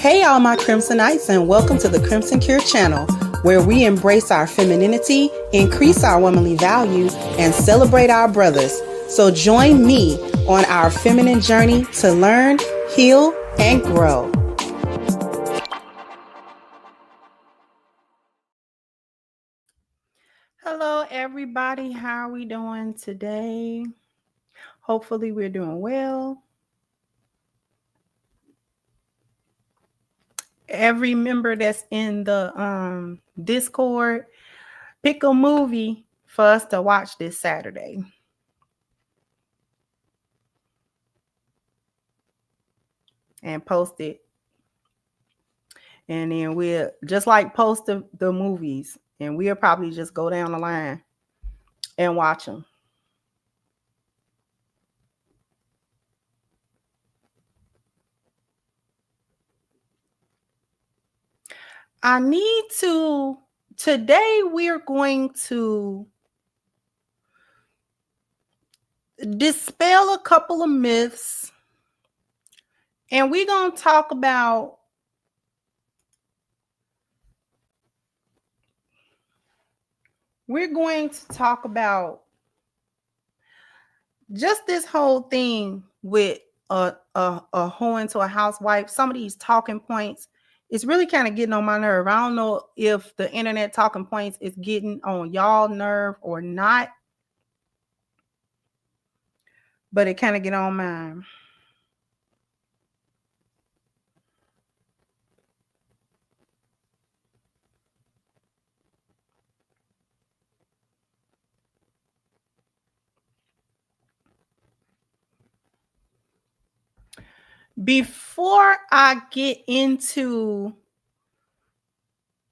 Hey, all my Crimsonites, and welcome to the Crimson Cure channel, where we embrace our femininity, increase our womanly value, and celebrate our brothers. So join me on our feminine journey to learn, heal, and grow. Hello, everybody. How are we doing today? Hopefully, we're doing well. Every member that's in the Discord, pick a movie for us to watch this Saturday. And post it. And then we'll just like post the movies, and we'll probably just go down the line and watch them. Today we're going to dispel a couple of myths, and we're going to talk about just this whole thing with a hoe into a housewife. Some of these talking points, it's really kind of getting on my nerve. I don't know if the internet talking points is getting on y'all nerve or not, but it kind of get on mine. Before I get into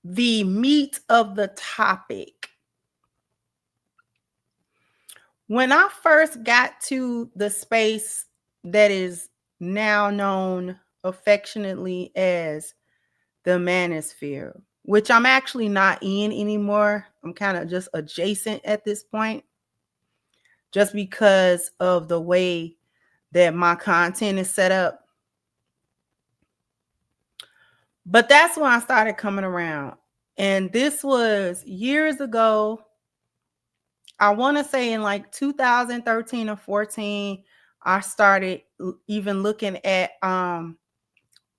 the meat of the topic, when I first got to the space that is now known affectionately as the Manosphere, which I'm actually not in anymore. I'm kind of just adjacent at this point, just because of the way that my content is set up. But that's when I started coming around. And this was years ago. I want to say in like 2013 or 14, I started even looking at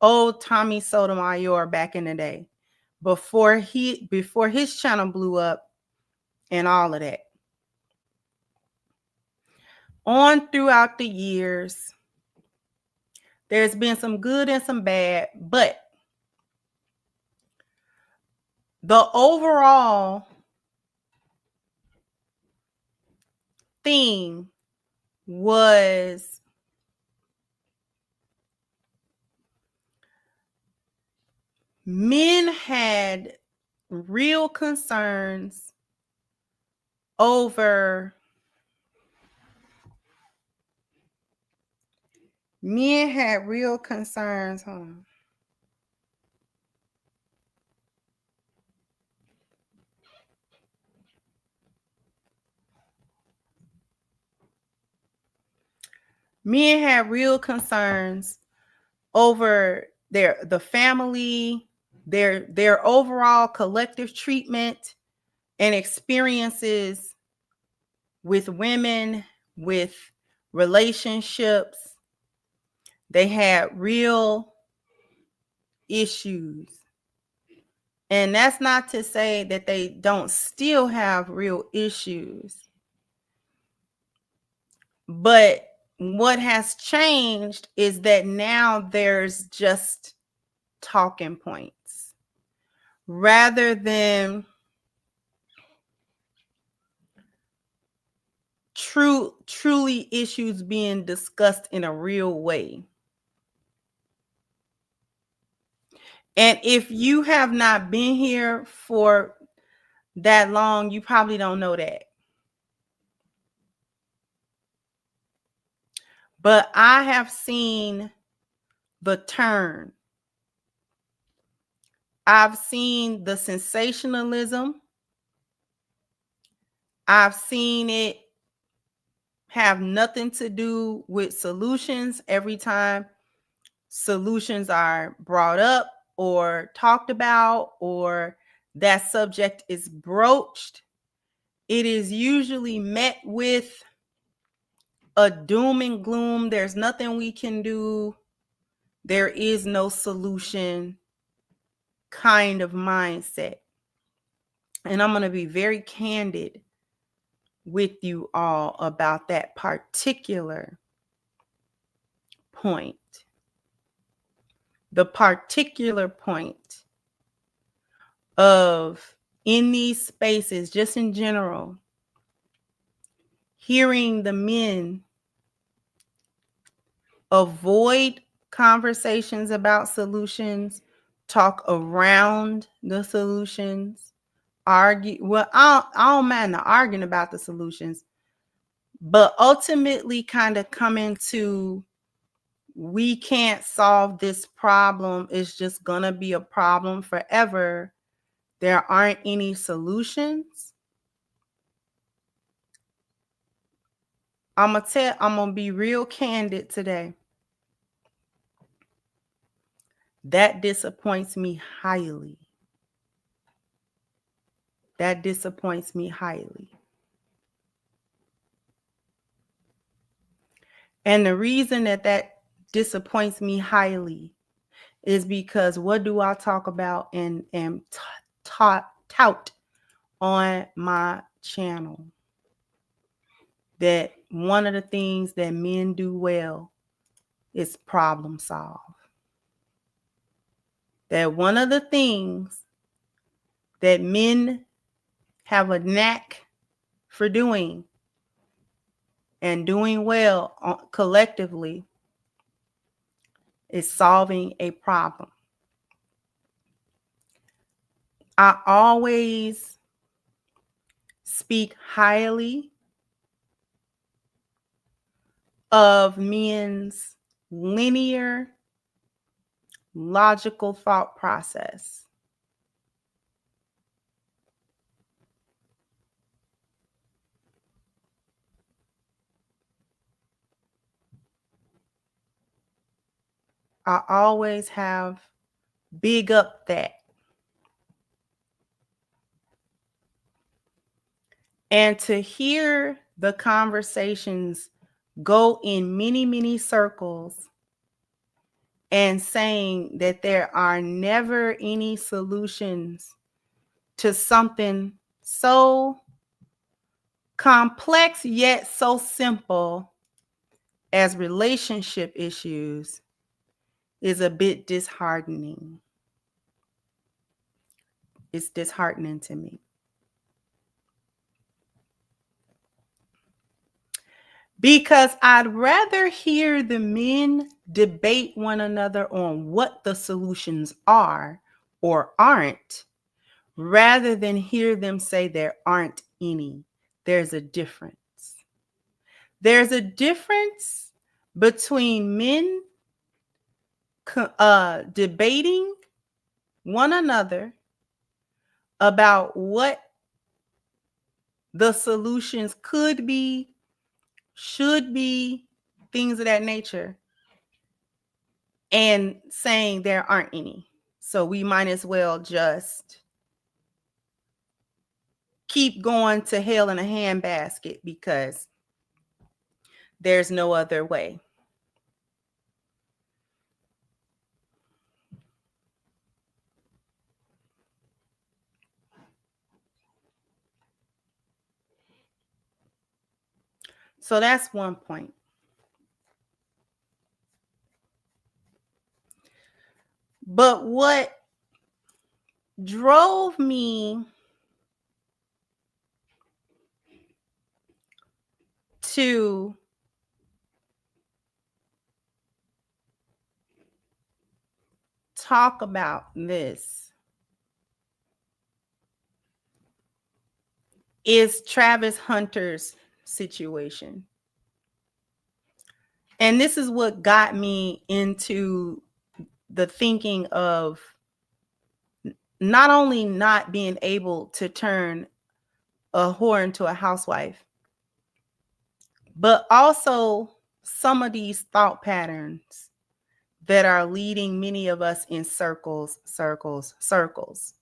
old Tommy Sotomayor back in the day, before his channel blew up and all of that. On throughout the years, there's been some good and some bad, but the overall thing was men had real concerns over Men had real concerns. Men had real concerns over the family, their overall collective treatment and experiences with women, with relationships. They had real issues. And that's not to say that they don't still have real issues. But what has changed is that now there's just talking points rather than truly issues being discussed in a real way. And if you have not been here for that long, you probably don't know that. But I have seen the turn. I've seen the sensationalism. I've seen it have nothing to do with solutions every time solutions are brought up or talked about, or that subject is broached, it is usually met with a doom and gloom. There's nothing we can do. There is no solution kind of mindset. And I'm going to be very candid with you all about that particular point. The particular point of, in these spaces, just in general, hearing the men avoid conversations about solutions, talk around the solutions, argue. Well, I don't mind the arguing about the solutions, but ultimately kind of coming to, we can't solve this problem. It's just going to be a problem forever. There aren't any solutions. I'm going to be real candid today. That disappoints me highly. That disappoints me highly. And the reason that disappoints me highly is because what do I talk about and tout on my channel? That one of the things that men do well is problem solve. That one of the things that men have a knack for doing and doing well collectively is solving a problem. I always speak highly of men's linear, logical thought process. I always have big up that. And to hear the conversations go in many, many circles and saying that there are never any solutions to something so complex yet so simple as relationship issues is a bit disheartening. It's disheartening to me. Because I'd rather hear the men debate one another on what the solutions are or aren't, rather than hear them say there aren't any. There's a difference. There's a difference between men debating one another about what the solutions could be, should be, things of that nature, and saying there aren't any. So we might as well just keep going to hell in a handbasket because there's no other way. So that's one point. But what drove me to talk about this is Travis Hunter's situation. And this is what got me into the thinking of not only not being able to turn a whore into a housewife, but also some of these thought patterns that are leading many of us in circles, circles, circles.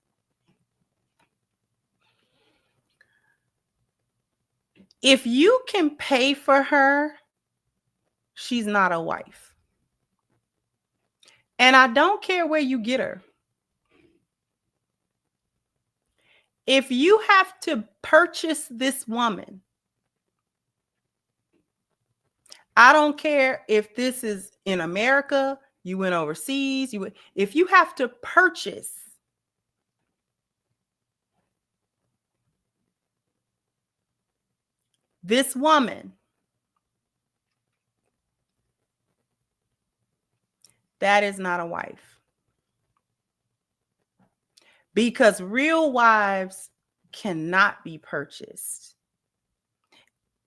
If you can pay for her, she's not a wife. And I don't care where you get her. If you have to purchase this woman, I don't care if this is in America, you went overseas, if you have to purchase this woman, that is not a wife. Because real wives cannot be purchased.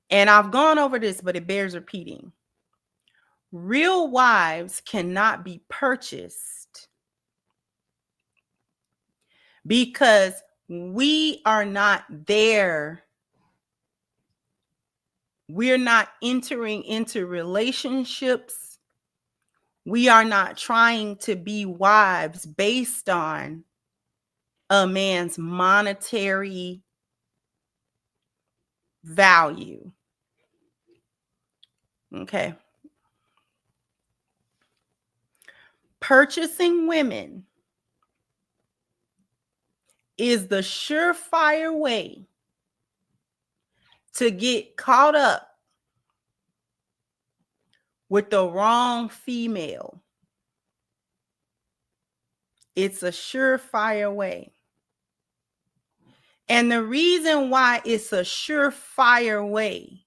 And I've gone over this, but it bears repeating. Real wives cannot be purchased because we are not there. We're not entering into relationships. We are not trying to be wives based on a man's monetary value. Okay. Purchasing women is the surefire way to get caught up with the wrong female. It's a surefire way. And the reason why it's a surefire way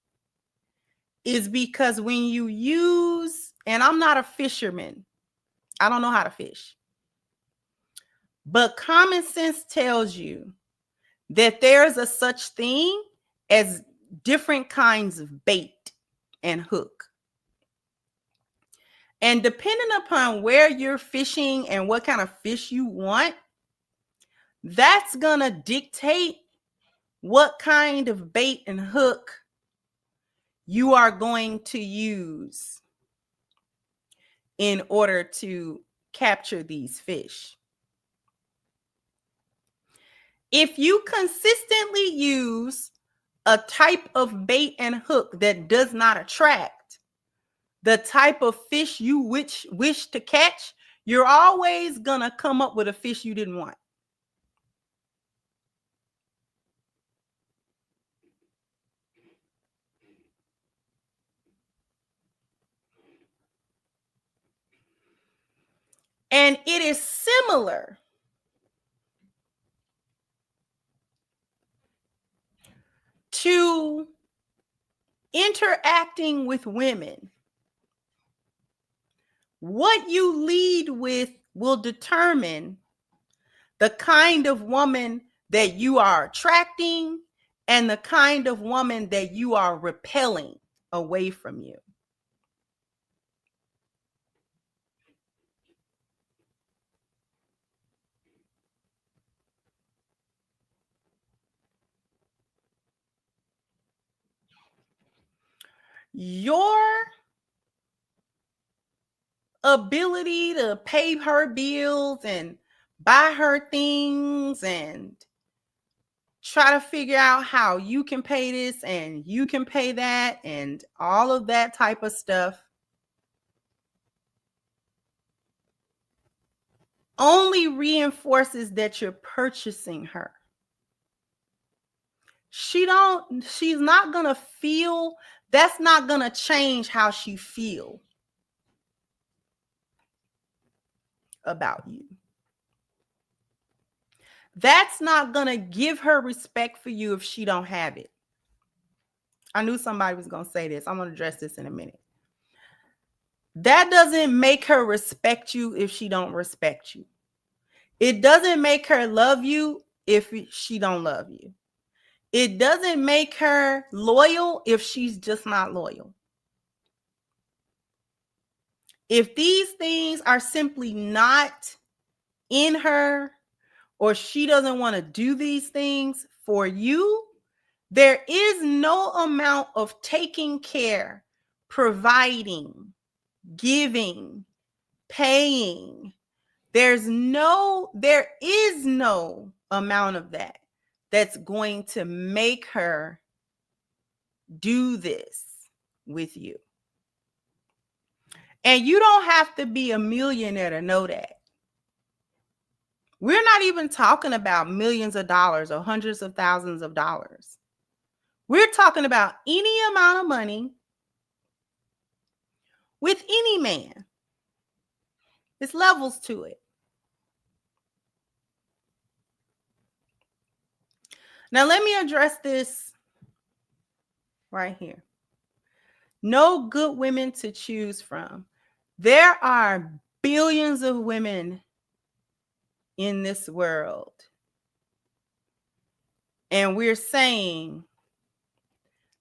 is because when you use, and I'm not a fisherman, I don't know how to fish, but common sense tells you that there's a such thing as different kinds of bait and hook. And depending upon where you're fishing and what kind of fish you want, that's going to dictate what kind of bait and hook you are going to use in order to capture these fish. If you consistently use a type of bait and hook that does not attract the type of fish you wish to catch, you're always going to come up with a fish you didn't want. And it is similar to interacting with women. What you lead with will determine the kind of woman that you are attracting and the kind of woman that you are repelling away from you. Your ability to pay her bills and buy her things and try to figure out how you can pay this and you can pay that and all of that type of stuff only reinforces that you're purchasing her. She's not going to feel, that's not going to change how she feels about you. That's not going to give her respect for you if she don't have it. I knew somebody was going to say this. I'm going to address this in a minute. That doesn't make her respect you if she don't respect you. It doesn't make her love you if she don't love you. It doesn't make her loyal if she's just not loyal. If these things are simply not in her, or she doesn't want to do these things for you, there is no amount of taking care, providing, giving, paying. There is no amount of that that's going to make her do this with you. And you don't have to be a millionaire to know that. We're not even talking about millions of dollars or hundreds of thousands of dollars. We're talking about any amount of money with any man. There's levels to it. Now, let me address this right here. No good women to choose from. There are billions of women in this world. And we're saying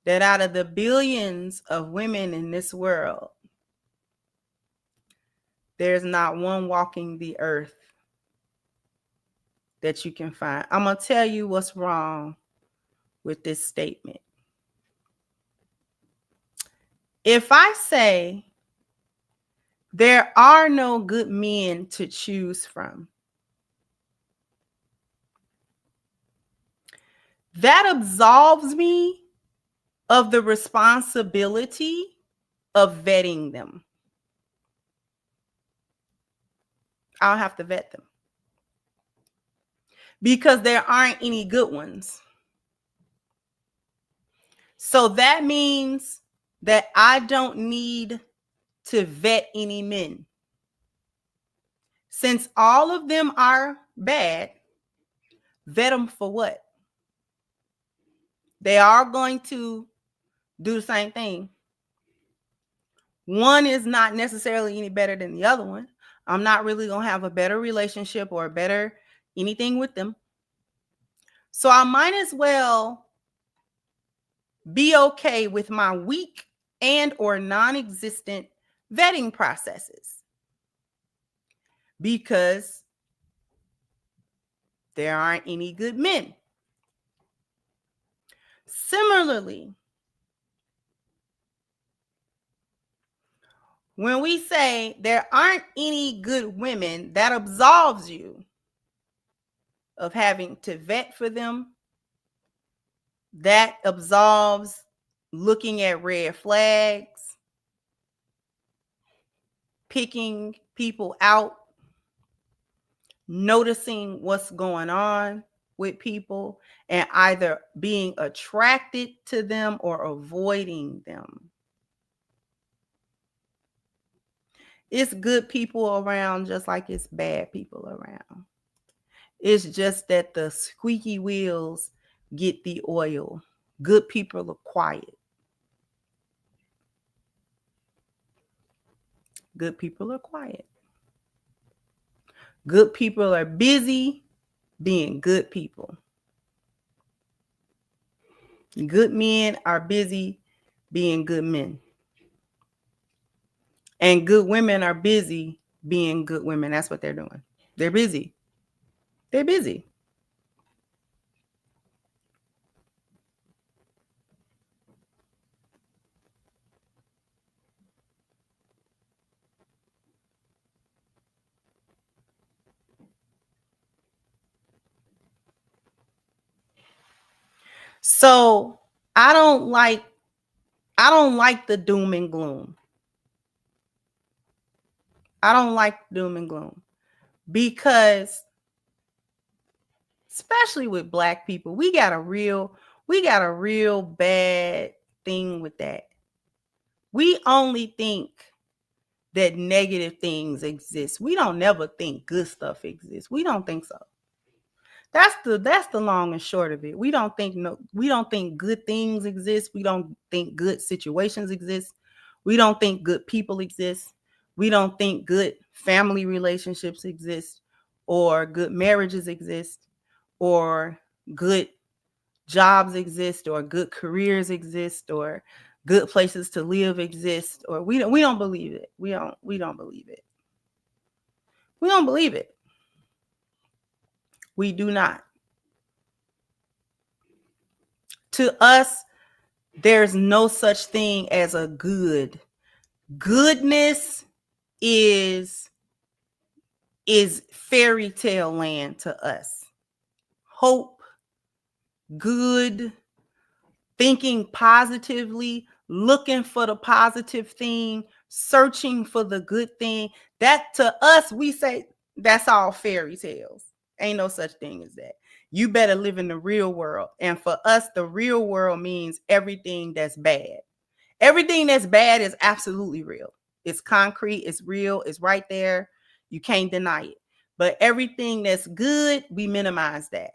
that out of the billions of women in this world, there's not one walking the earth that you can find. I'm going to tell you what's wrong with this statement. If I say there are no good men to choose from, that absolves me of the responsibility of vetting them. I'll have to vet them because there aren't any good ones. So that means that I don't need to vet any men. Since all of them are bad, vet them for what? They are going to do the same thing. One is not necessarily any better than the other one. I'm not really going to have a better relationship or a better anything with them. So I might as well be okay with my weak and or non-existent vetting processes because there aren't any good men. Similarly, when we say there aren't any good women, that absolves you of having to vet for them. That absolves looking at red flags, picking people out, noticing what's going on with people, and either being attracted to them or avoiding them. It's good people around just like it's bad people around. It's just that the squeaky wheels get the oil. Good people are quiet. Good people are quiet. Good people are busy being good people. Good men are busy being good men. And good women are busy being good women. That's what they're doing. They're busy. They're busy. So I don't like the doom and gloom. I don't like doom and gloom because especially with Black people, we got a real bad thing with that. We only think that negative things exist. We don't never think good stuff exists. We don't think so. That's the long and short of it. We don't think good things exist. We don't think good situations exist. We don't think good people exist. We don't think good family relationships exist or good marriages exist or good jobs exist or good careers exist or good places to live exist, or we don't believe it. We don't believe it. We don't believe it. We do not. To us, there's no such thing as a good. Goodness is is fairy tale land to us. Hope, good, thinking positively, looking for the positive thing, searching for the good thing. That to us, we say that's all fairy tales. Ain't no such thing as that. You better live in the real world. And for us, the real world means everything that's bad. Everything that's bad is absolutely real. It's concrete, it's real, it's right there. You can't deny it. But everything that's good, we minimize that.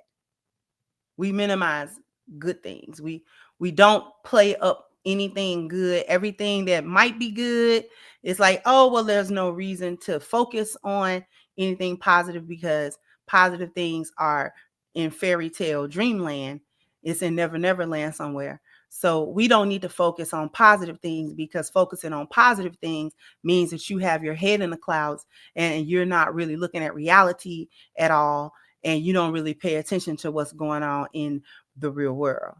We minimize good things. We don't play up anything good. Everything that might be good, it's like, oh, well, there's no reason to focus on anything positive because positive things are in fairy tale dreamland. It's in Never Never Land somewhere. So we don't need to focus on positive things because focusing on positive things means that you have your head in the clouds and you're not really looking at reality at all. And you don't really pay attention to what's going on in the real world.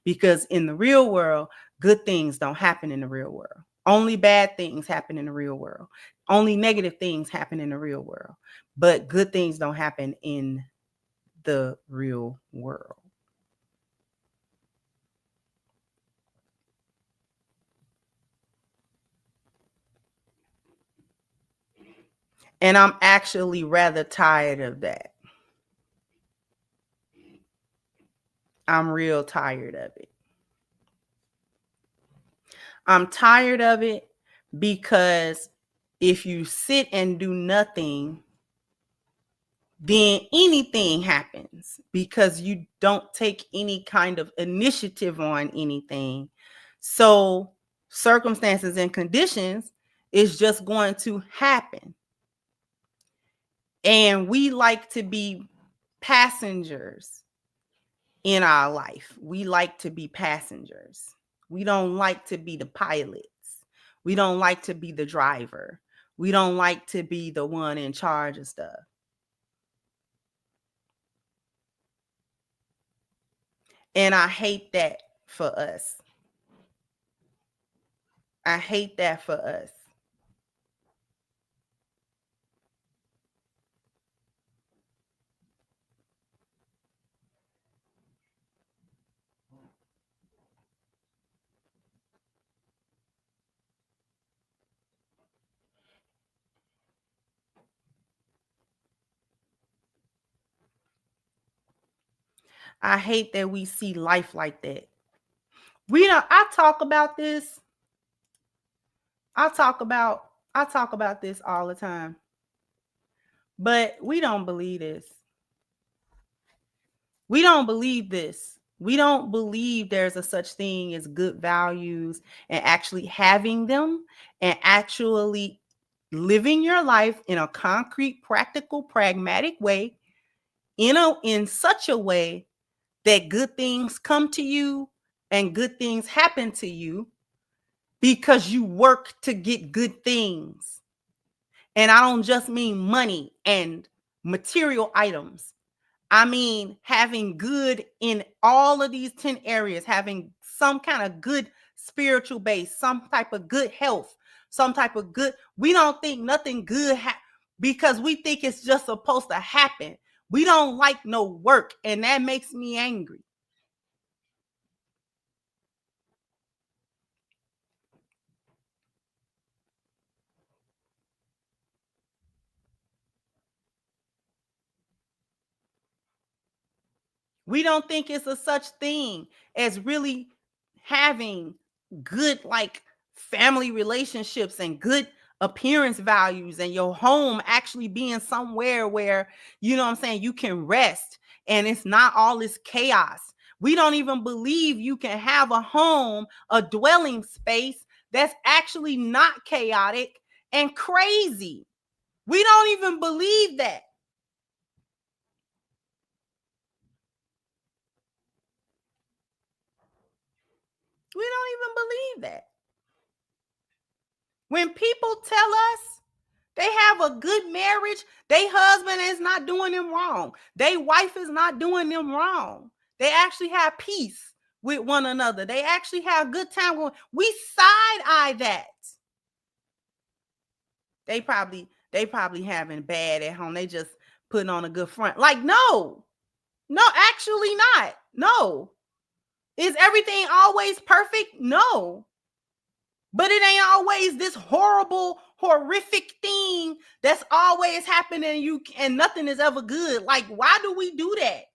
Because in the real world, good things don't happen in the real world. Only bad things happen in the real world. Only negative things happen in the real world. But good things don't happen in the real world. And I'm actually rather tired of that. I'm real tired of it. I'm tired of it because if you sit and do nothing, then anything happens because you don't take any kind of initiative on anything. So circumstances and conditions is just going to happen. And we like to be passengers in our life. We like to be passengers. We don't like to be the pilots. We don't like to be the driver. We don't like to be the one in charge of stuff. And I hate that for us. I hate that for us. I hate that we see life like that. I talk about this. I talk about this all the time. But we don't believe this. We don't believe this. We don't believe there's a such thing as good values and actually having them and actually living your life in a concrete, practical, pragmatic way, in such a way that good things come to you and good things happen to you because you work to get good things. And I don't just mean money and material items. I mean, having good in all of these 10 areas, having some kind of good spiritual base, some type of good health, some type of good. We don't think nothing good because we think it's just supposed to happen. We don't like no work, and that makes me angry. We don't think it's a such thing as really having good like family relationships and good appearance values and your home actually being somewhere where, you know what I'm saying, you can rest and it's not all this chaos. We don't even believe you can have a home, a dwelling space that's actually not chaotic and crazy. We don't even believe that. We don't even believe that. When people tell us they have a good marriage, their husband is not doing them wrong. Their wife is not doing them wrong. They actually have peace with one another. They actually have good time going. We side eye that. they probably having bad at home. They just putting on a good front. Like, no, actually not. No. Is everything always perfect? No. But it ain't always this horrible, horrific thing that's always happening and nothing is ever good. Like, why do we do that?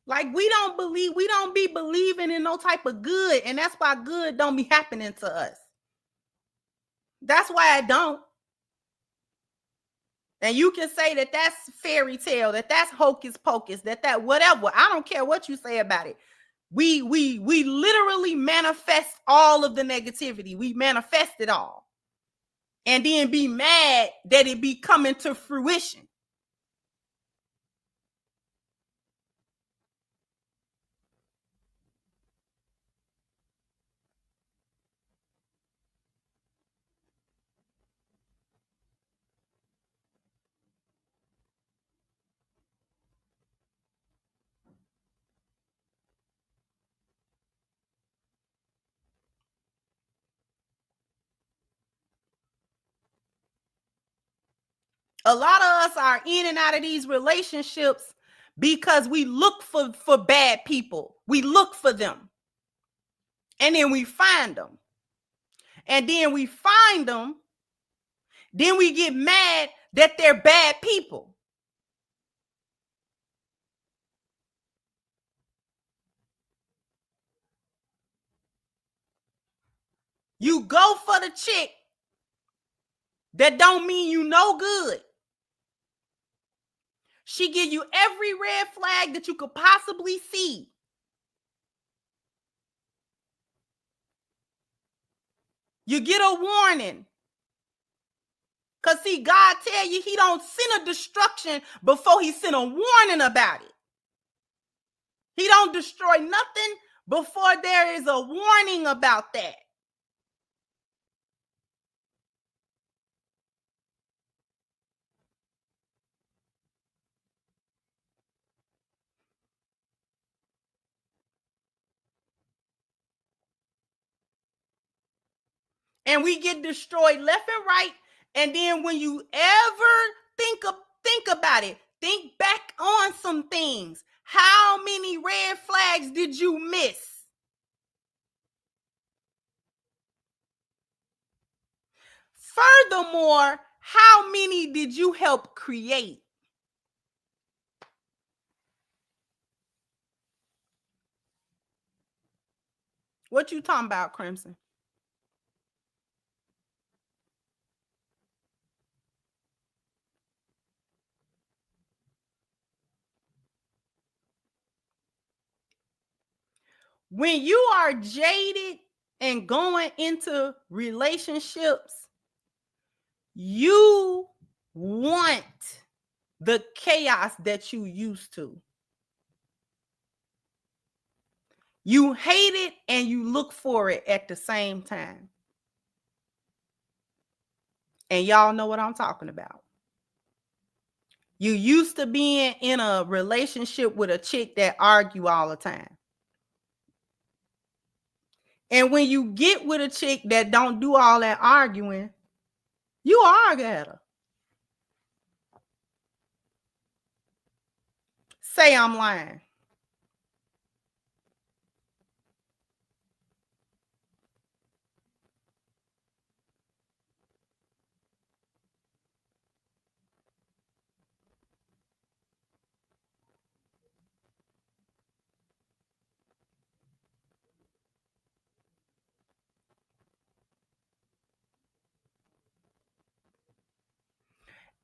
Like, we don't be believing in no type of good, and that's why good don't be happening to us. That's why I don't. And you can say that that's fairy tale, that that's hocus pocus, that whatever. I don't care what you say about it. We literally manifest all of the negativity. We manifest it all. And then be mad that it be coming to fruition. A lot of us are in and out of these relationships because we look for bad people. We look for them. And then we find them. And then we find them. Then we get mad that they're bad people. You go for the chick that don't mean you no good. She give you every red flag that you could possibly see. You get a warning. Because see, God tell you he don't send a destruction before he send a warning about it. He don't destroy nothing before there is a warning about that. And we get destroyed left and right. And then when you ever think about it, think back on some things. How many red flags did you miss? Furthermore, how many did you help create? What you talking about, Crimson? When you are jaded and going into relationships, you want the chaos that you used to. You hate it and you look for it at the same time. And y'all know what I'm talking about. You used to being in a relationship with a chick that argue all the time. And when you get with a chick that don't do all that arguing, you argue at her. Say I'm lying.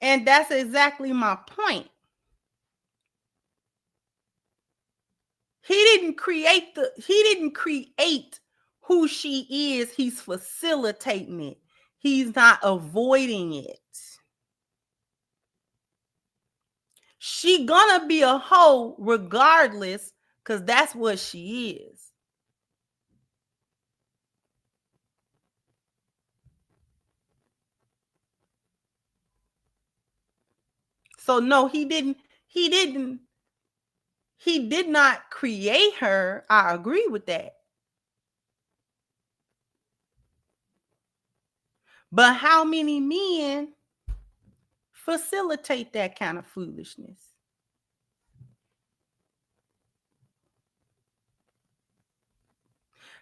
And that's exactly my point. He didn't create who she is. He's facilitating it. He's not avoiding it. She gonna be a hoe regardless because that's what she is. So no, he did not create her. I agree with that. But how many men facilitate that kind of foolishness?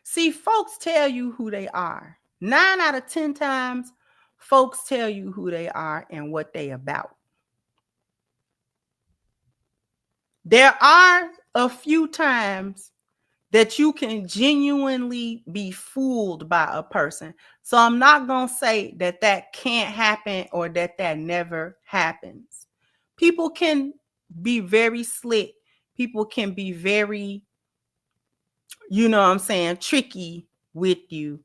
See, folks tell you who they are. 9 out of 10 times, folks tell you who they are and what they about. There are a few times that you can genuinely be fooled by a person. So I'm not going to say that that can't happen or that that never happens. People can be very slick. People can be very, you know what I'm saying, tricky with you.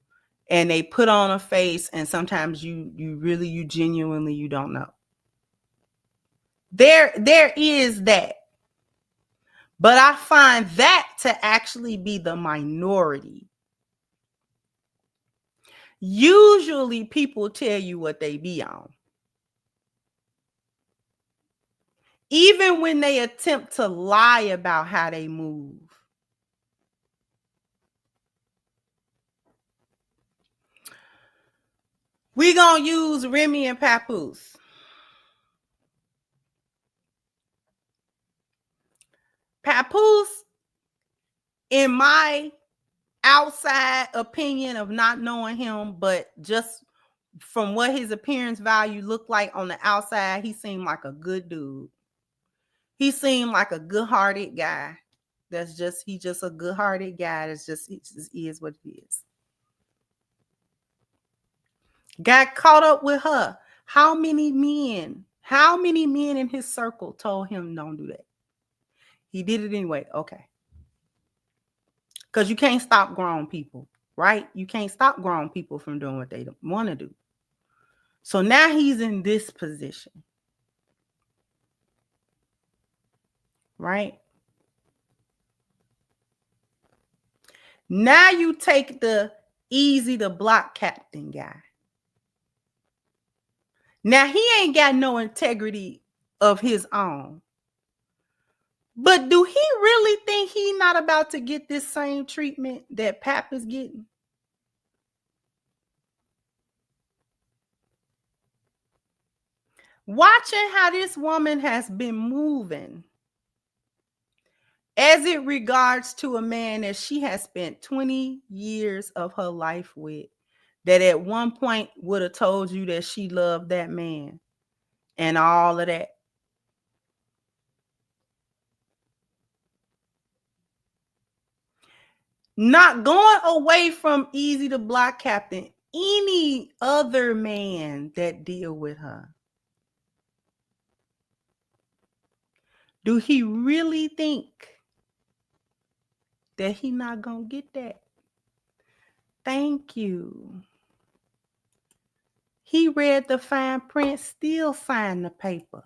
And they put on a face, and sometimes you genuinely, you don't know. There is that. But I find that to actually be the minority. Usually people tell you what they be on. Even when they attempt to lie about how they move. We gonna use Remy and Papoose. Papoose, in my outside opinion of not knowing him, but just from what his appearance value looked like on the outside, he seemed like a good dude. He seemed like a good-hearted guy. He's just a good-hearted guy. It just is what it is. Got caught up with her. How many men in his circle told him don't do that? He did it anyway. Okay. Because you can't stop grown people, right? You can't stop grown people from doing what they want to do. So now he's in this position. Right? Now you take the easy to block captain guy. Now he ain't got no integrity of his own. But do he really think he's not about to get this same treatment that Pap is getting? Watching how this woman has been moving as it regards to a man that she has spent 20 years of her life with, that at one point would have told you that she loved that man and all of that. Not going away from easy to block captain, any other man that deal with her. Do he really think that he not gonna get that? Thank you. He read the fine print, still signed the paper.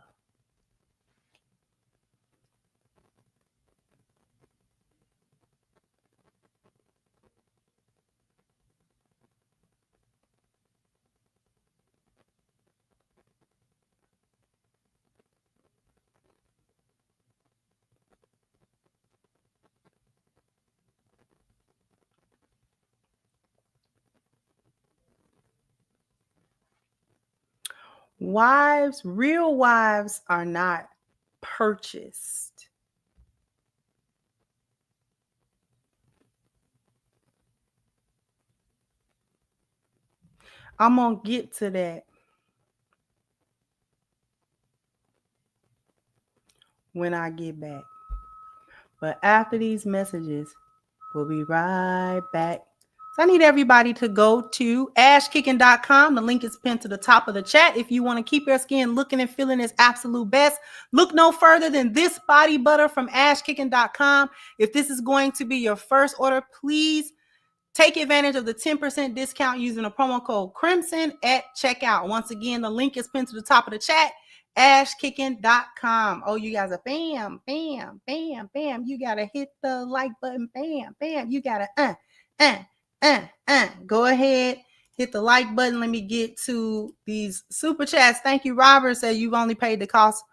Wives, real wives are not purchased. I'm going to get to that when I get back. But after these messages, we'll be right back. So I need everybody to go to ashkicking.com. The link is pinned to the top of the chat. If you want to keep your skin looking and feeling its absolute best, look no further than this body butter from ashkicking.com. If this is going to be your first order, please take advantage of the 10% discount using the promo code Crimson at checkout. Once again, the link is pinned to the top of the chat. ashkicking.com. Oh, you guys are bam, bam, bam, bam. You gotta hit the like button, bam, bam. You gotta go ahead, hit the like button. Let me get to these super chats. Thank you, Robert. Said you've only paid the cost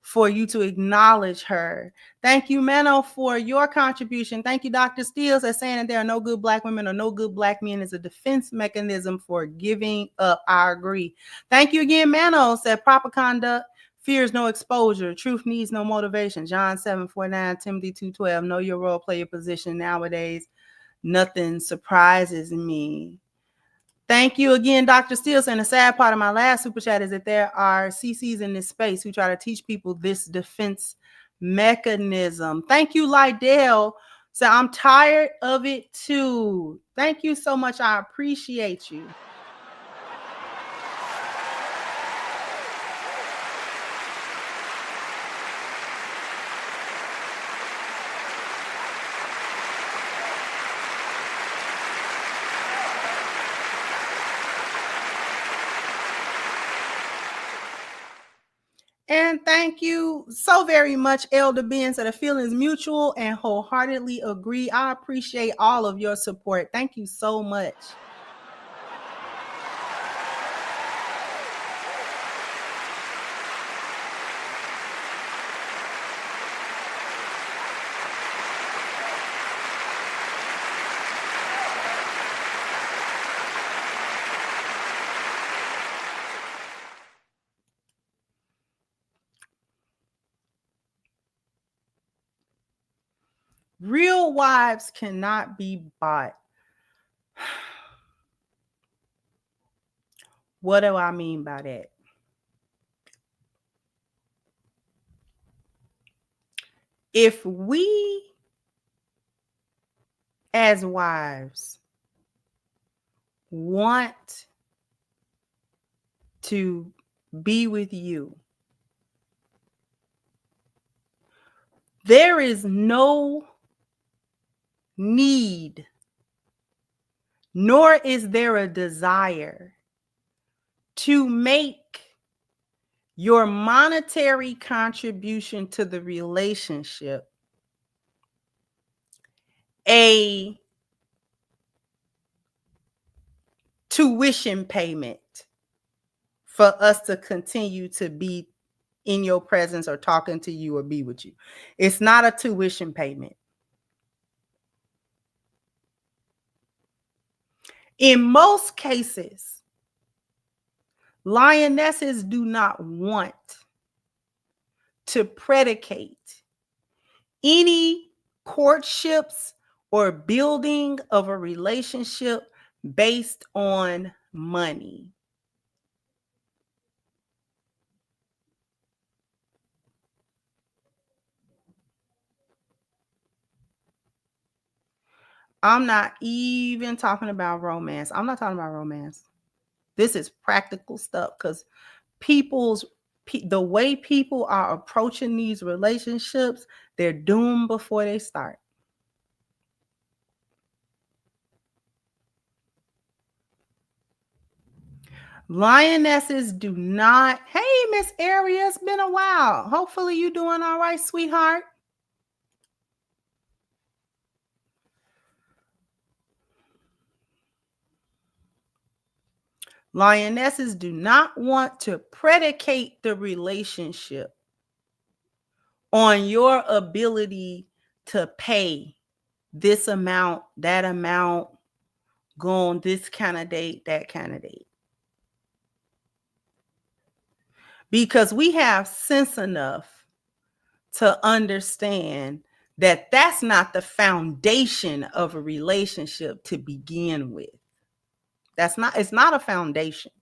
for you to acknowledge her. Thank you, Mano, for your contribution. Thank you, Dr. Steele, for saying that there are no good Black women or no good Black men is a defense mechanism for giving up. I agree. Thank you again, Mano, said proper conduct fears no exposure. Truth needs no motivation. John 7:49, Timothy 2:12. Know your role, play your position. Nowadays, nothing surprises me. Thank you again, Dr. Steele. And the sad part of my last super chat is that there are CCs in this space who try to teach people this defense mechanism. Thank you, Lydell. So I'm tired of it too. Thank you so much. I appreciate you. And thank you so very much, Elder Ben. So the feelings mutual and wholeheartedly agree. I appreciate all of your support. Thank you so much. Real wives cannot be bought. What do I mean by that? If we as wives want to be with you, there is no need, nor is there a desire to make your monetary contribution to the relationship a tuition payment for us to continue to be in your presence or talking to you or be with you. It's not a tuition payment. In most cases, lionesses do not want to predicate any courtships or building of a relationship based on money. I'm not even talking about romance. I'm not talking about romance. This is practical stuff because the way people are approaching these relationships, they're doomed before they start. Lionesses do not. Hey, Miss Aria, it's been a while. Hopefully you doing all right, sweetheart. Lionesses do not want to predicate the relationship on your ability to pay this amount, that amount, go on this kind of date, that kind of date. Because we have sense enough to understand that that's not the foundation of a relationship to begin with. It's not a foundation.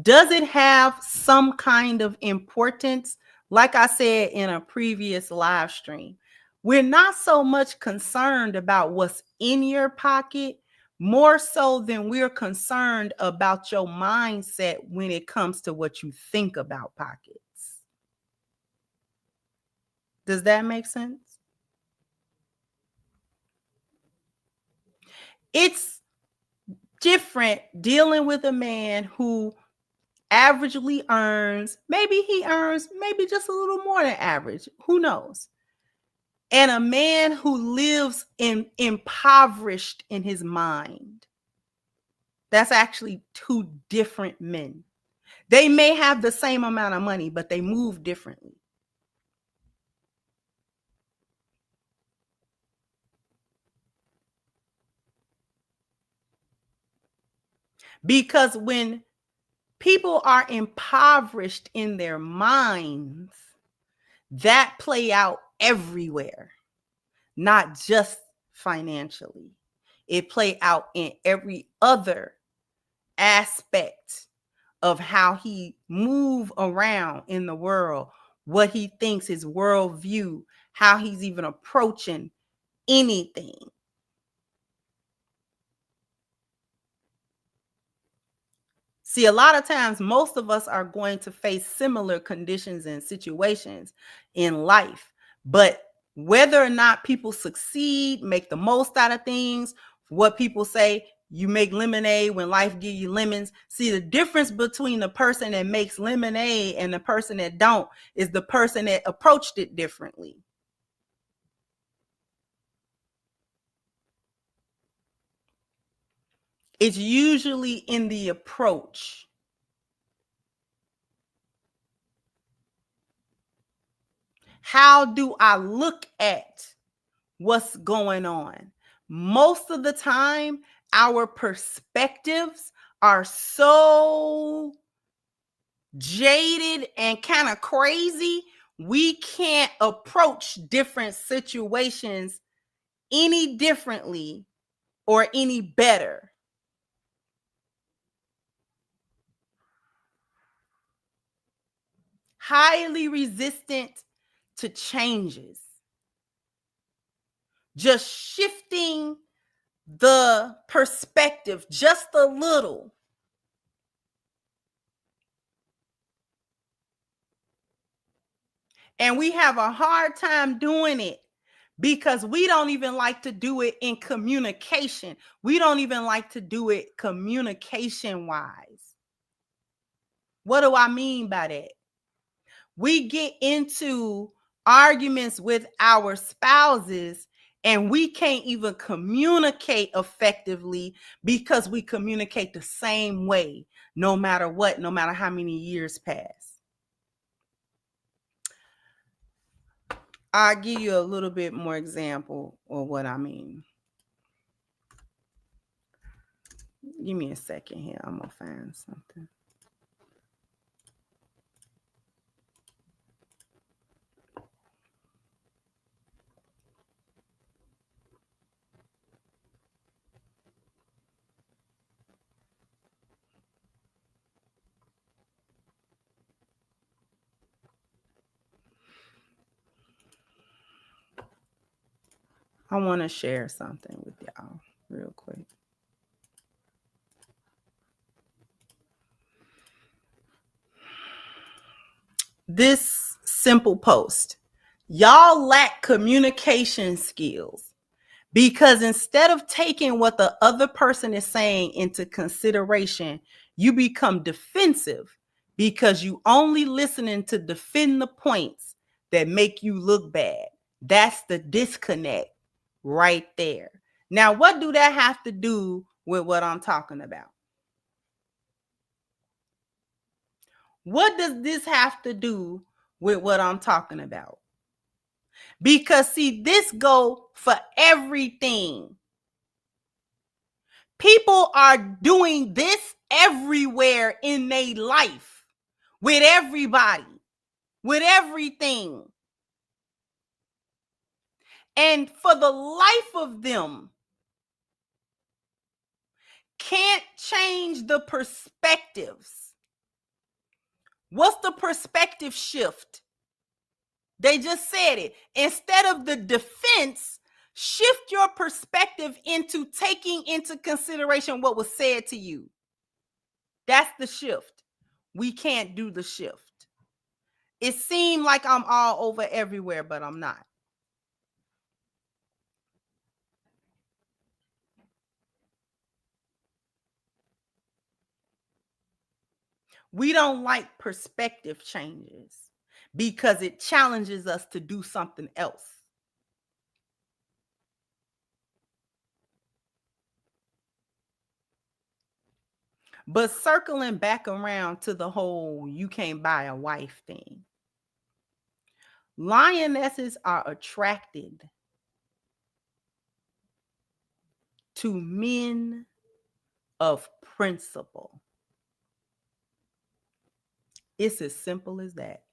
Does it have some kind of importance? Like I said in a previous live stream, we're not so much concerned about what's in your pocket, more so than we're concerned about your mindset when it comes to what you think about pockets. Does that make sense? It's different dealing with a man who averagely earns, maybe he earns maybe just a little more than average, who knows? And a man who lives impoverished in his mind. That's actually two different men. They may have the same amount of money, but they move differently. Because when people are impoverished in their minds, that play out everywhere, not just financially. It play out in every other aspect of how he move around in the world, what he thinks his worldview, how he's even approaching anything. See, a lot of times, most of us are going to face similar conditions and situations in life. But whether or not people succeed, make the most out of things, what people say, you make lemonade when life give you lemons. See, the difference between the person that makes lemonade and the person that don't is the person that approached it differently. It's usually in the approach. How do I look at what's going on? Most of the time, our perspectives are so jaded and kind of crazy, we can't approach different situations any differently or any better. Highly resistant to changes. Just shifting the perspective just a little. And we have a hard time doing it because we don't even like to do it in communication. We don't even like to do it communication wise. What do I mean by that? We get into arguments with our spouses and we can't even communicate effectively because we communicate the same way, no matter what, no matter how many years pass. I'll give you a little bit more example of what I mean. Give me a second here. I'm going to find something. I want to share something with y'all real quick. This simple post. Y'all lack communication skills because instead of taking what the other person is saying into consideration, you become defensive because you only listening to defend the points that make you look bad. That's the disconnect right there. Now, what do that have to do with what I'm talking about? What does this have to do with what I'm talking about? Because see, this go for everything. People are doing this everywhere in their life, with everybody, with everything. And for the life of them, can't change the perspectives. What's the perspective shift? They just said it. Instead of the defense, shift your perspective into taking into consideration what was said to you. That's the shift. We can't do the shift. It seemed like I'm all over everywhere, but I'm not. We don't like perspective changes because it challenges us to do something else. But circling back around to the whole you can't buy a wife thing. Lionesses are attracted to men of principle. It's as simple as that.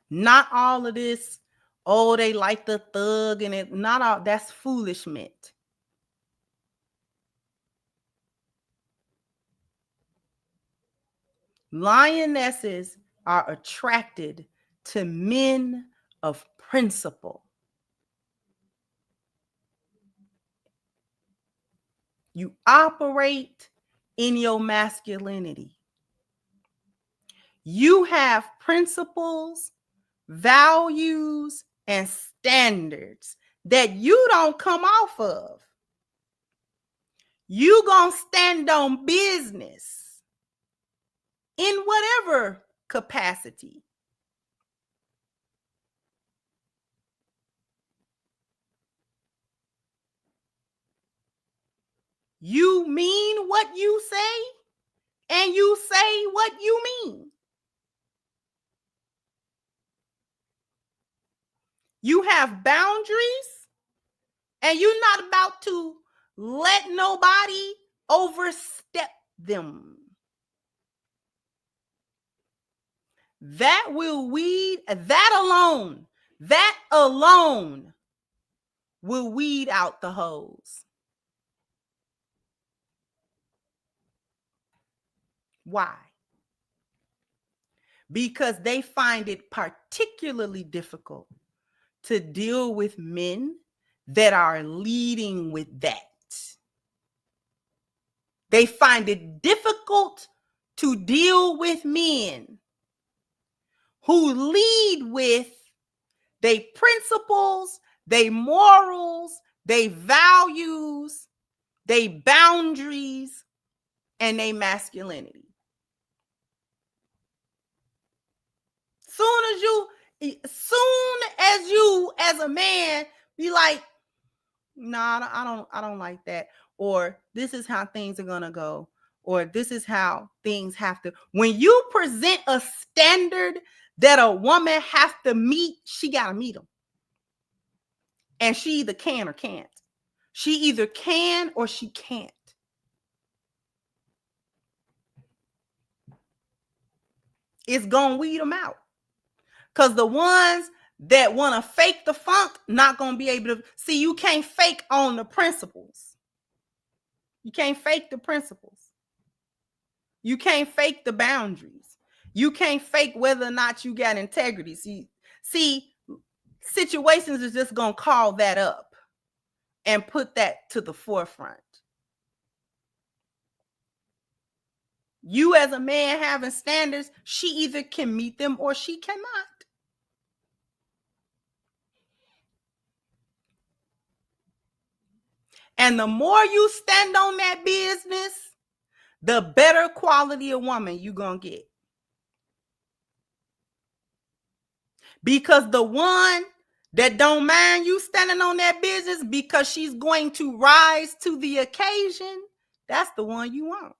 Not all of this, oh, they like the thug and it, not all, that's foolishness. Lionesses are attracted to men of principle. You operate in your masculinity. You have principles, values, and standards that you don't come off of. You gonna stand on business in whatever capacity. You mean what you say, and you say what you mean. You have boundaries, and you're not about to let nobody overstep them. That will weed, that alone will weed out the hoes. Why? Because they find it particularly difficult to deal with men that are leading with that. They find it difficult to deal with men who lead with their principles, their morals, their values, their boundaries, and their masculinity. Soon as you as a man be like, nah, I don't like that, or this is how things are gonna go, or this is how things have to. When you present a standard that a woman have to meet, she gotta meet them, and she either can or can't. She either can or she can't. It's gonna weed them out. Because the ones that want to fake the funk, not going to be able to. See, you can't fake on the principles. You can't fake the principles. You can't fake the boundaries. You can't fake whether or not you got integrity. See, situations is just going to call that up and put that to the forefront. You as a man having standards, she either can meet them or she cannot. And the more you stand on that business, the better quality of woman you're going to get. Because the one that don't mind you standing on that business because she's going to rise to the occasion, that's the one you want.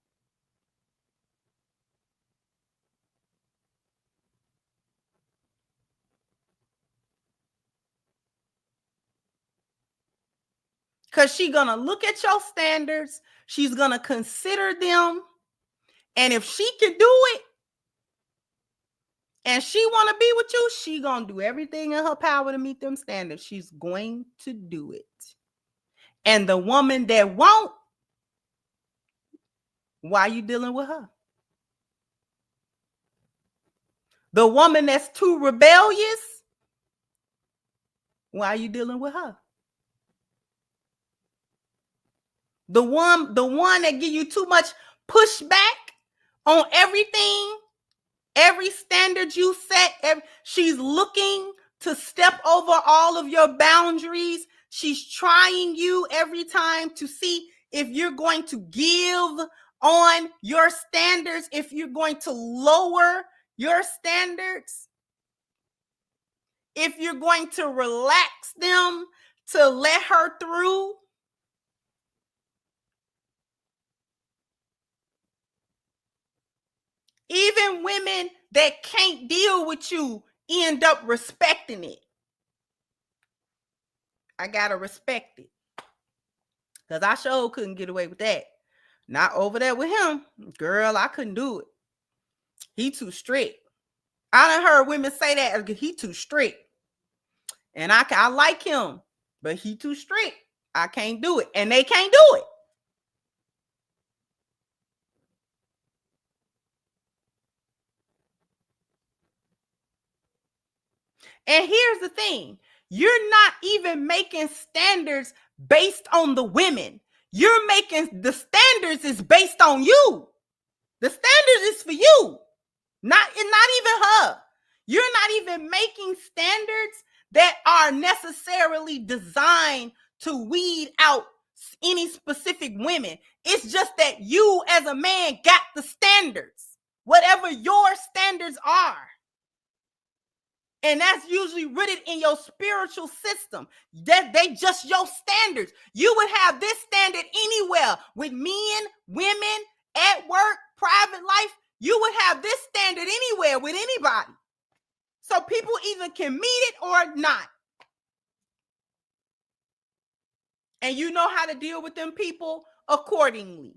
Because she's going to look at your standards. She's going to consider them. And if she can do it, and she want to be with you, she going to do everything in her power to meet them standards. She's going to do it. And the woman that won't, why are you dealing with her? The woman that's too rebellious, why are you dealing with her? The one that give you too much pushback on everything, every standard you set, she's looking to step over all of your boundaries. She's trying you every time to see, if you're going to give on your standards, if you're going to lower your standards, if you're going to relax them to let her through, even women that can't deal with you end up respecting it. I gotta respect it. Because I sure couldn't get away with that. Not over there with him. Girl, I couldn't do it. He too strict. I done heard women say that. He too strict. And I like him, but he too strict. I can't do it. And they can't do it. And here's the thing. You're not even making standards based on the women. You're making the standards is based on you. The standards is for you. Not even her. You're not even making standards that are necessarily designed to weed out any specific women. It's just that you as a man got the standards, whatever your standards are. And that's usually rooted in your spiritual system. That they just your standards. You would have this standard anywhere with men, women, at work, private life. You would have this standard anywhere with anybody. So people either can meet it or not. And you know how to deal with them people accordingly.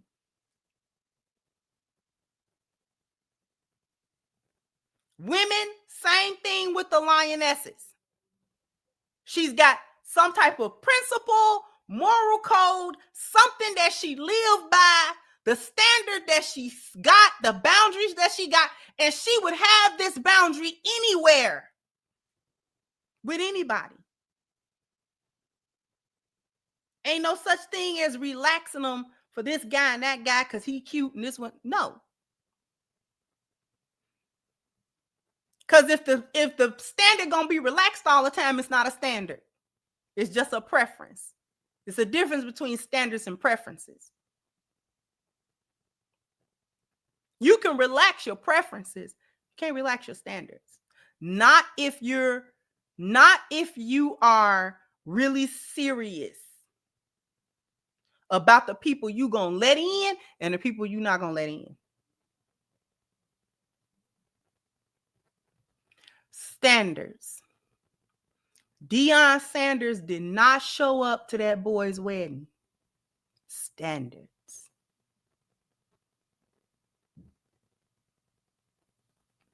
Women, same thing with the lionesses. She's got some type of principle, moral code, something that she lived by, the standard that she's got, the boundaries that she got, and she would have this boundary anywhere with anybody. Ain't no such thing as relaxing them for this guy and that guy because he cute and this one. No. Because if the standard gonna be relaxed all the time, it's not a standard. It's just a preference. It's a difference between standards and preferences. You can relax your preferences. You can't relax your standards. Not if you are really serious about the people you gonna let in and the people you not gonna let in. Standards. Deion Sanders did not show up to that boy's wedding. Standards.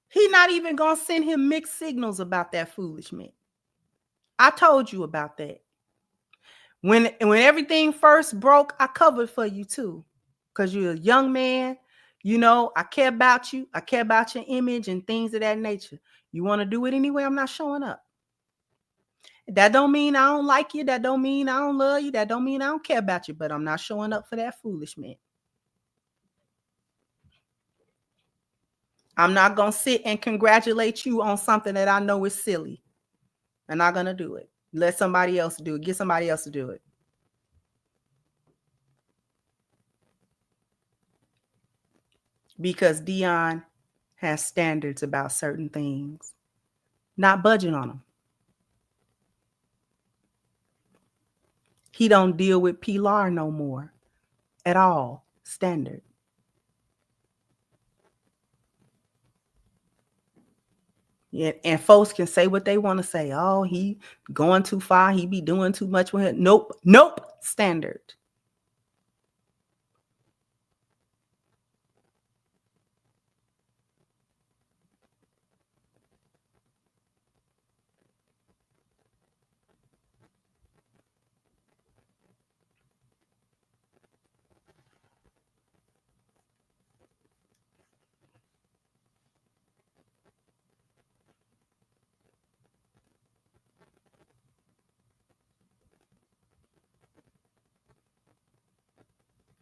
He not even gonna send him mixed signals about that foolishness. I told you about that. When everything first broke, I covered for you too. Because you're a young man. You know, I care about you. I care about your image and things of that nature. You want to do it anyway? I'm not showing up. That don't mean I don't like you. That don't mean I don't love you. That don't mean I don't care about you. But I'm not showing up for that foolishness. I'm not going to sit and congratulate you on something that I know is silly. I'm not going to do it. Let somebody else do it. Get somebody else to do it. Because Deion has standards about certain things. Not budging on them. He don't deal with Pilar no more. At all. Standard. Yeah, and folks can say what they want to say. Oh, he going too far. He be doing too much with it. Nope. Nope. Standard.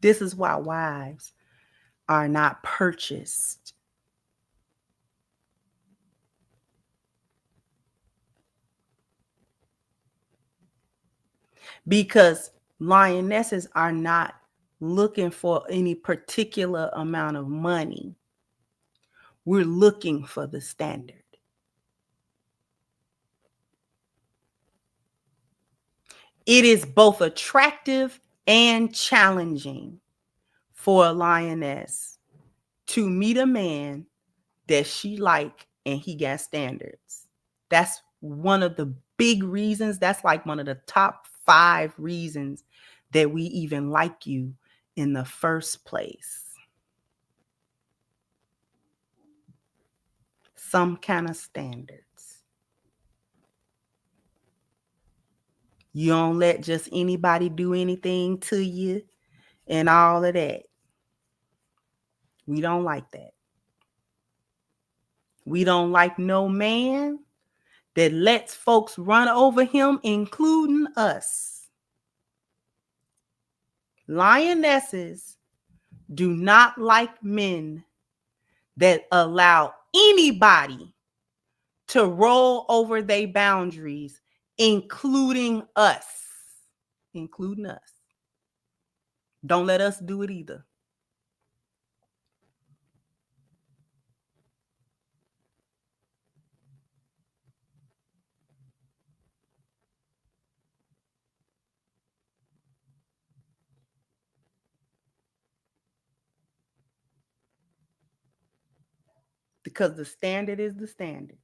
This is why wives are not purchased. Because lionesses are not looking for any particular amount of money. We're looking for the standard. It is both attractive and challenging for a lioness to meet a man that she like and he got standards. That's one of the big reasons. That's like one of the top 5 reasons that we even like you in the first place. Some kind of standards. You don't let just anybody do anything to you and all of that. We don't like that. We don't like no man that lets folks run over him, including us. Lionesses do not like men that allow anybody to roll over their boundaries, including us. Including us. Don't let us do it either. Because the standard is the standard.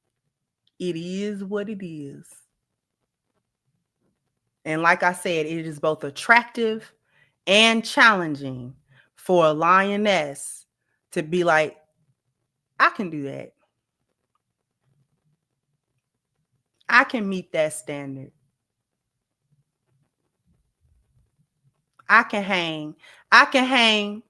It is what it is. And like I said, it is both attractive and challenging for a lioness to be like, I can do that. I can meet that standard. I can hang. I can hang.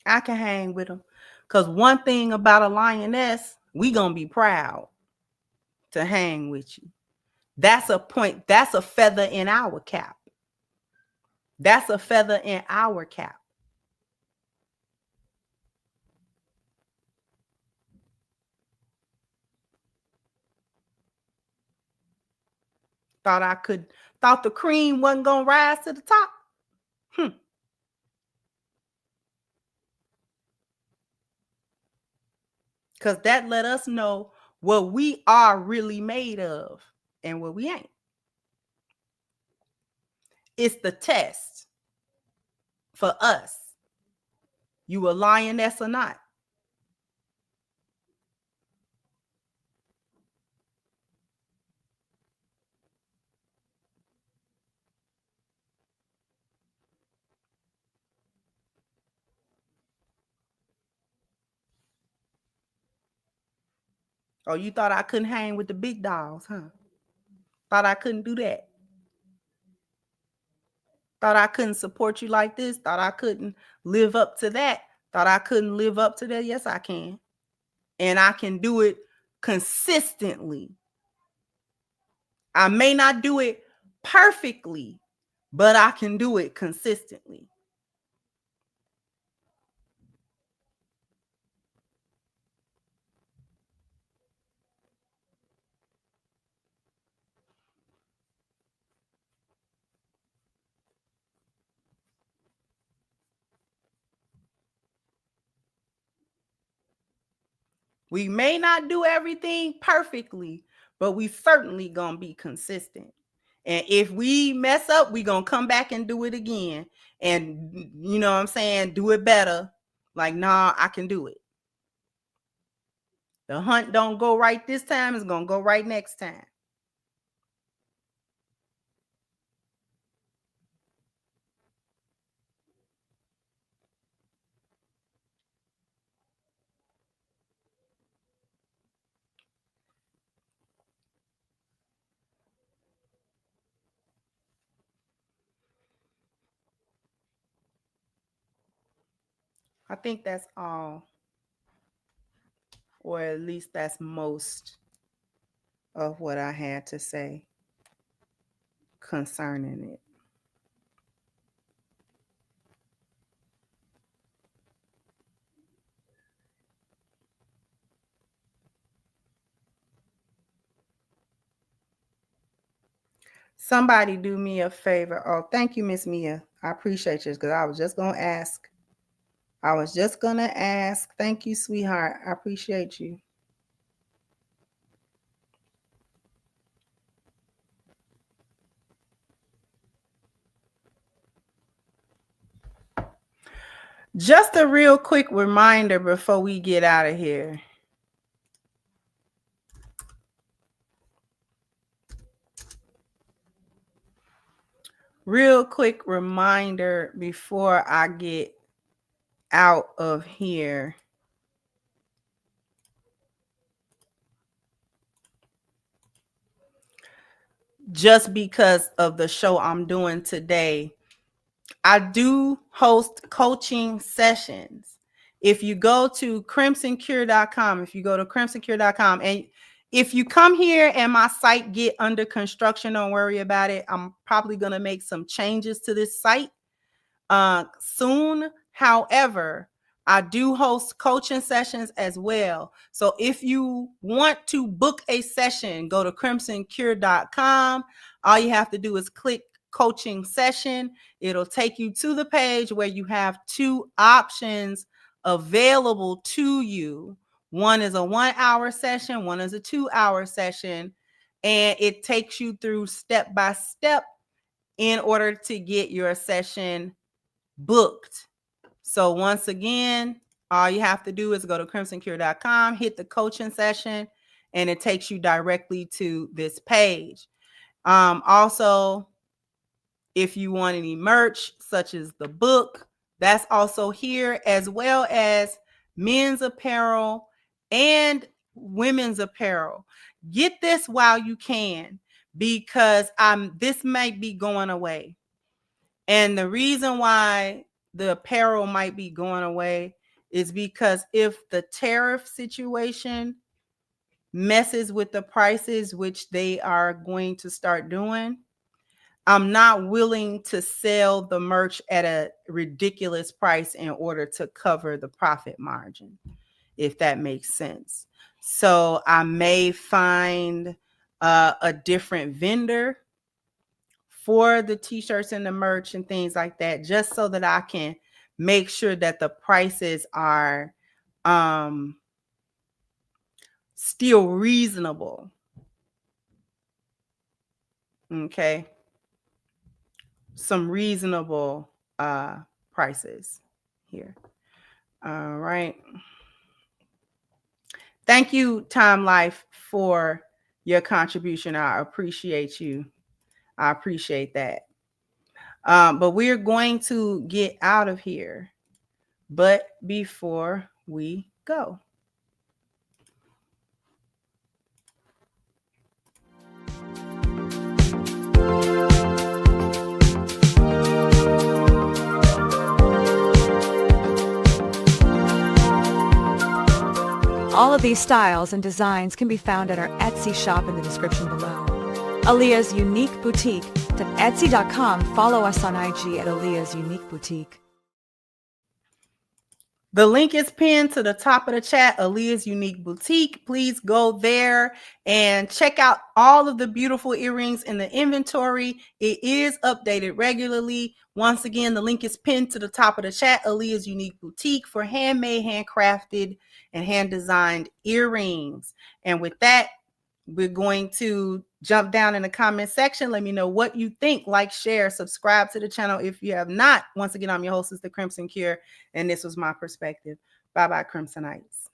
I can hang with them. Because one thing about a lioness, we going to be proud to hang with you. That's a point. That's a feather in our cap. That's a feather in our cap. Thought the cream wasn't going to rise to the top. Because that let us know what we are really made of and what we ain't. It's the test for us. You a lioness or not? Oh, you thought I couldn't hang with the big dogs, huh? Thought I couldn't do that. Thought I couldn't support you like this. Thought I couldn't live up to that. Thought I couldn't live up to that. Yes, I can. And I can do it consistently. I may not do it perfectly, but I can do it consistently. We may not do everything perfectly, but we certainly gonna be consistent. And if we mess up, we gonna come back and do it again. And you know what I'm saying? Do it better. Like, nah, I can do it. The hunt don't go right this time, it's gonna go right next time. I think that's all, or at least that's most of what I had to say concerning it. Somebody do me a favor. Oh, thank you, Miss Mia. I appreciate you, because I was just gonna ask. Thank you, sweetheart. I appreciate you. Just a real quick reminder before we get out of here. Real quick reminder before I get out of here. Just because of the show I'm doing today, I do host coaching sessions. If you go to crimsoncure.com, and if you come here and my site get under construction, don't worry about it. I'm probably going to make some changes to this site soon. However, I do host coaching sessions as well. So if you want to book a session, go to crimsoncure.com. All you have to do is click coaching session. It'll take you to the page where you have two options available to you. One is a 1 hour session, one is a 2 hour session, and it takes you through step by step in order to get your session booked. So once again, all you have to do is go to crimsoncure.com, hit the coaching session, and it takes you directly to this page. Also, if you want any merch, such as the book, that's also here, as well as men's apparel and women's apparel. Get this while you can, because this might be going away. And the reason why the apparel might be going away is because if the tariff situation messes with the prices, which they are going to start doing, I'm not willing to sell the merch at a ridiculous price in order to cover the profit margin, if that makes sense. So I may find a different vendor for the t-shirts and the merch and things like that, just so that I can make sure that the prices are still reasonable. Okay. Some reasonable prices here. All right. Thank you, Time Life, for your contribution. I appreciate you. I appreciate that. But we're going to get out of here. But before we go, all of these styles and designs can be found at our Etsy shop in the description below. Aaliyah's Unique Boutique. Etsy.com. Follow us on IG at Aaliyah's Unique Boutique. the link is pinned to the top of the chat, Aaliyah's Unique Boutique. Please go there and check out all of the beautiful earrings in the inventory. It is updated regularly. Once again, the link is pinned to the top of the chat, Aaliyah's Unique Boutique, for handmade, handcrafted, and hand-designed earrings. And with that, we're going to jump down in the comment section. Let me know what you think. Like, share, subscribe to the channel if you have not. Once again, I'm your hostess, The Crimson Cure, and this was my perspective. Bye-bye, Crimsonites.